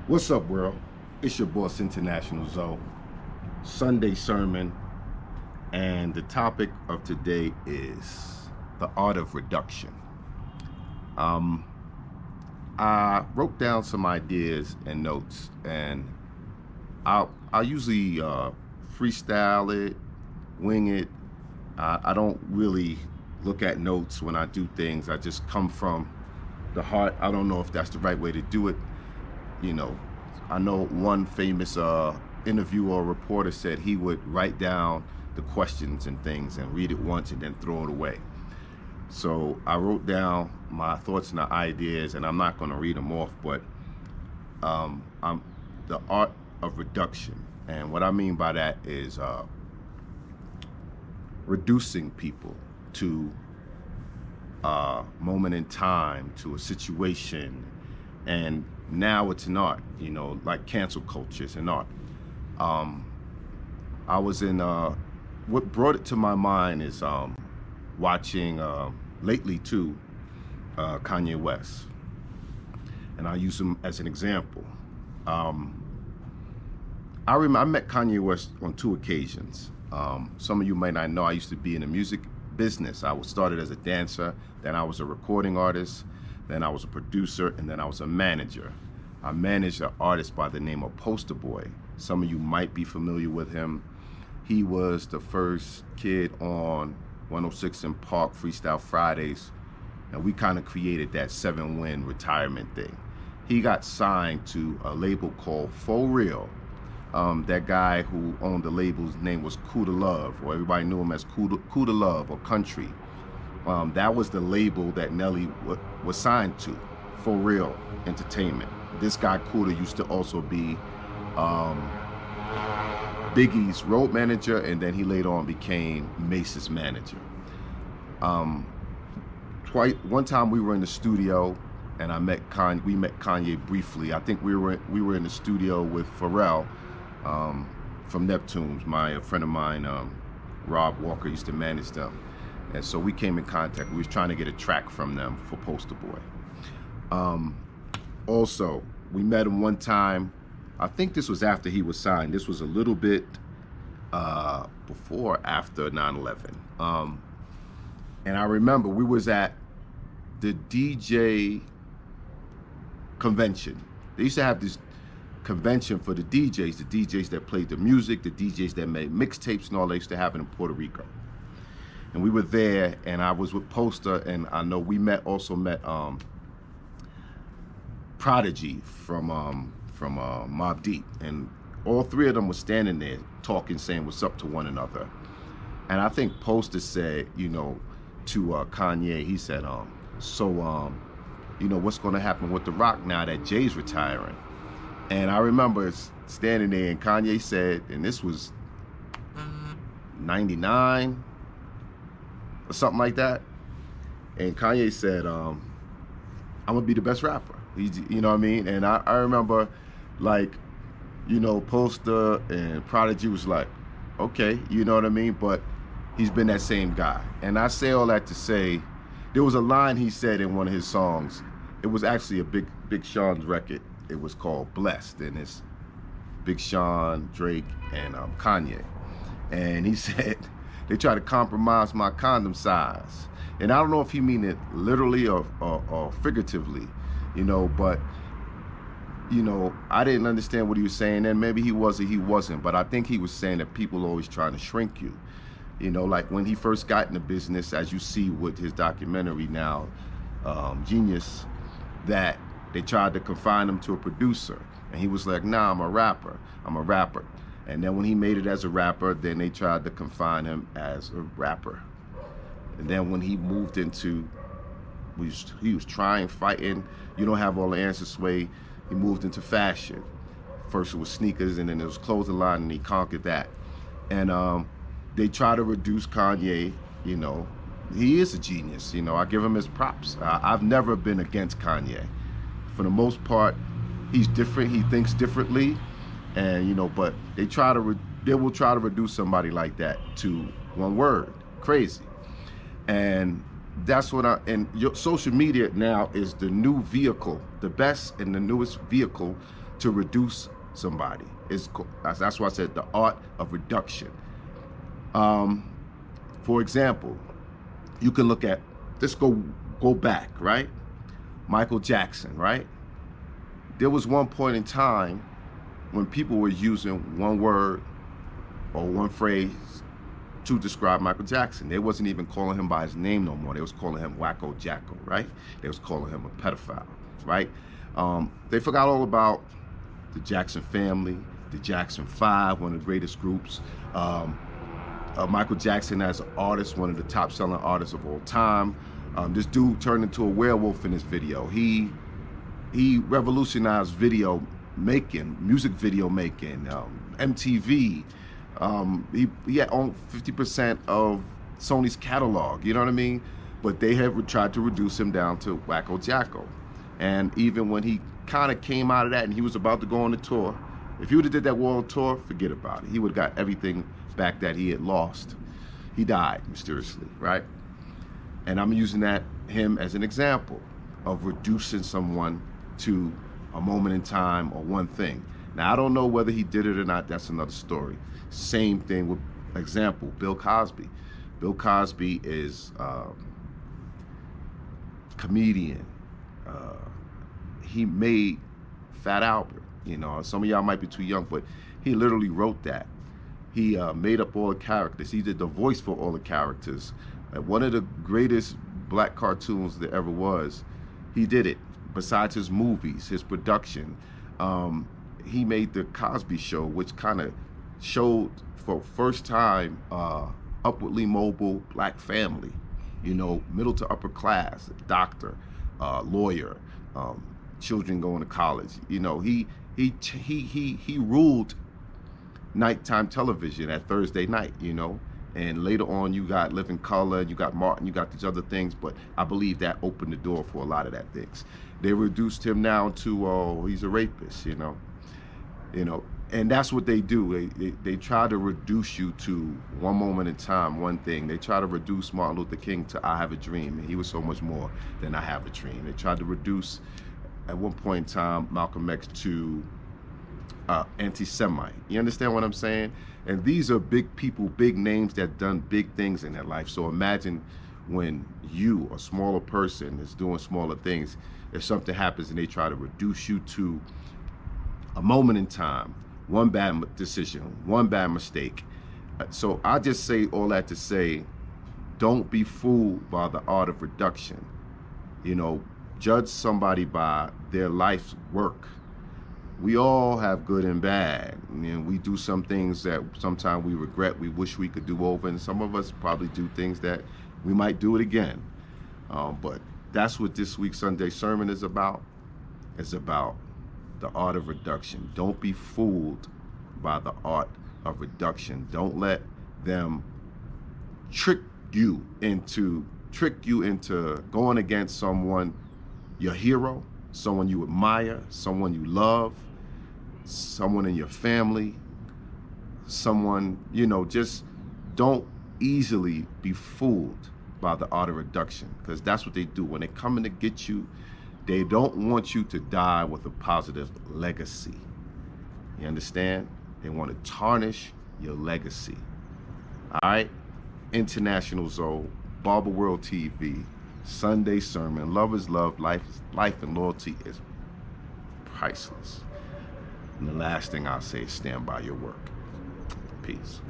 What's up, world? It's your boss, International Zoe. Sunday sermon, and the topic of today is the art of reduction. Um, I wrote down some ideas and notes, and I usually freestyle it, wing it. I don't really look at notes when I do things. I just come from the heart. I don't know if that's the right way to do it. You know, I know one famous interviewer or reporter said he would write down the questions and things and read it once and then throw it away. So I wrote down my thoughts and the ideas, and I'm not going to read them off, but I'm the art of reduction. And what I mean by that is reducing people to a moment in time, to a situation. And now it's an art, like cancel culture is an art. I was in, what brought it to my mind is watching, lately too, Kanye West. And I use him as an example. I met Kanye West on two occasions. Some of you might not know, I used to be in the music business. I started as a dancer, then I was a recording artist, then I was a producer, and then I was a manager. I managed an artist by the name of Poster Boy. Some of you might be familiar with him. He was the first kid on 106 in Park Freestyle Fridays, and we kind of created that 7-win retirement thing. He got signed to a label called For Real. That guy who owned the label's name was Kuda Love, or everybody knew him as Kuda Love or Country. That was the label that Nelly was signed to, For Real Entertainment. This guy Kuda used to also be Biggie's road manager, and then he later on became Mace's manager. One time we were in the studio, and we met Kanye briefly. I think we were in the studio with Pharrell from Neptunes. A friend of mine, Rob Walker, used to manage them. And so we came in contact. We was trying to get a track from them for Poster Boy. Also, we met him one time. I think this was after he was signed. This was a little bit before or after 9/11. And I remember we was at the DJ convention. They used to have this convention for the DJs that played the music, the DJs that made mixtapes and all they used to have it in Puerto Rico. And we were there, and I was with Poster, and I know we also met Prodigy from Mobb Deep, and all three of them were standing there talking, saying what's up to one another. And I think Poster said, to Kanye, he said, what's going to happen with The Rock now that Jay's retiring? And I remember standing there, and Kanye said, and this was 99 or something like that, and Kanye said, I'm gonna be the best rapper. You know what I mean? And I remember, Poster and Prodigy was like, okay, you know what I mean? But he's been that same guy. And I say all that to say, there was a line he said in one of his songs. It was actually a Big Sean's record. It was called Blessed, and it's Big Sean, Drake, and Kanye. And he said, they try to compromise my condom size. And I don't know if he mean it literally or figuratively, but, I didn't understand what he was saying. And maybe he was or he wasn't, but I think he was saying that people are always trying to shrink you. Like when he first got in the business, as you see with his documentary now, Genius, that they tried to confine him to a producer. And he was like, nah, I'm a rapper. And then when he made it as a rapper, then they tried to confine him as a rapper. And then when he moved into, he was trying, fighting, you don't have all the answers, Sway. He moved into fashion. First it was sneakers, and then it was clothing line, and he conquered that. And they try to reduce Kanye, he is a genius, I give him his props. I've never been against Kanye. For the most part, he's different, he thinks differently. And but they will try to reduce somebody like that to one word, crazy. And that's what social media now is the new vehicle, the best and the newest vehicle to reduce somebody. That's why I said the art of reduction. For example, you can look at, let's go back, right? Michael Jackson, right? There was one point in time when people were using one word or one phrase to describe Michael Jackson. They wasn't even calling him by his name no more. They was calling him Wacko Jacko, right? They was calling him a pedophile, right? They forgot all about the Jackson family, the Jackson 5, one of the greatest groups. Michael Jackson as an artist, one of the top selling artists of all time. This dude turned into a werewolf in this video. He revolutionized video making, music video making, MTV. He had owned 50% of Sony's catalog, you know what I mean? But they have tried to reduce him down to Wacko Jacko. And even when he kind of came out of that and he was about to go on the tour, if he would have did that world tour, forget about it. He would have got everything back that he had lost. He died mysteriously, right? And I'm using him as an example of reducing someone to a moment in time or one thing. Now, I don't know whether he did it or not. That's another story. Same thing with, example, Bill Cosby. Bill Cosby is comedian. He made Fat Albert. You know, some of y'all might be too young, but he literally wrote that. He made up all the characters. He did the voice for all the characters. One of the greatest black cartoons there ever was, he did it. Besides his movies, his production, he made the Cosby Show, which kind of showed for first time upwardly mobile black family. You know, middle to upper class, doctor, lawyer, children going to college. You know, he ruled nighttime television at Thursday night, you know. And later on, you got Living Color, you got Martin, you got these other things, but I believe that opened the door for a lot of that things. They reduced him now to, he's a rapist, you know, and that's what they do. They try to reduce you to one moment in time, one thing. They try to reduce Martin Luther King to I have a dream, and he was so much more than I have a dream. They tried to reduce, at one point in time, Malcolm X to anti-Semite. You understand what I'm saying? And these are big people, big names that done big things in their life. So imagine when you, a smaller person, is doing smaller things, if something happens and they try to reduce you to a moment in time, one bad decision, one bad mistake. So I just say all that to say, don't be fooled by the art of reduction. You know, judge somebody by their life's work. We all have good and bad, and we do some things that sometimes we regret, we wish we could do over, and some of us probably do things that we might do it again. But that's what this week's Sunday sermon is about. It's about the art of reduction. Don't be fooled by the art of reduction. Don't let them trick you into going against someone, your hero, someone you admire, someone you love, someone in your family, someone, you know. Just don't easily be fooled by the art of reduction, because that's what they do. When they're coming to get you, they don't want you to die with a positive legacy. You understand? They want to tarnish your legacy. All right? International Zone, Barber World TV, Sunday sermon. Love is love, life and loyalty is priceless. And the last thing I'll say is stand by your work. Peace.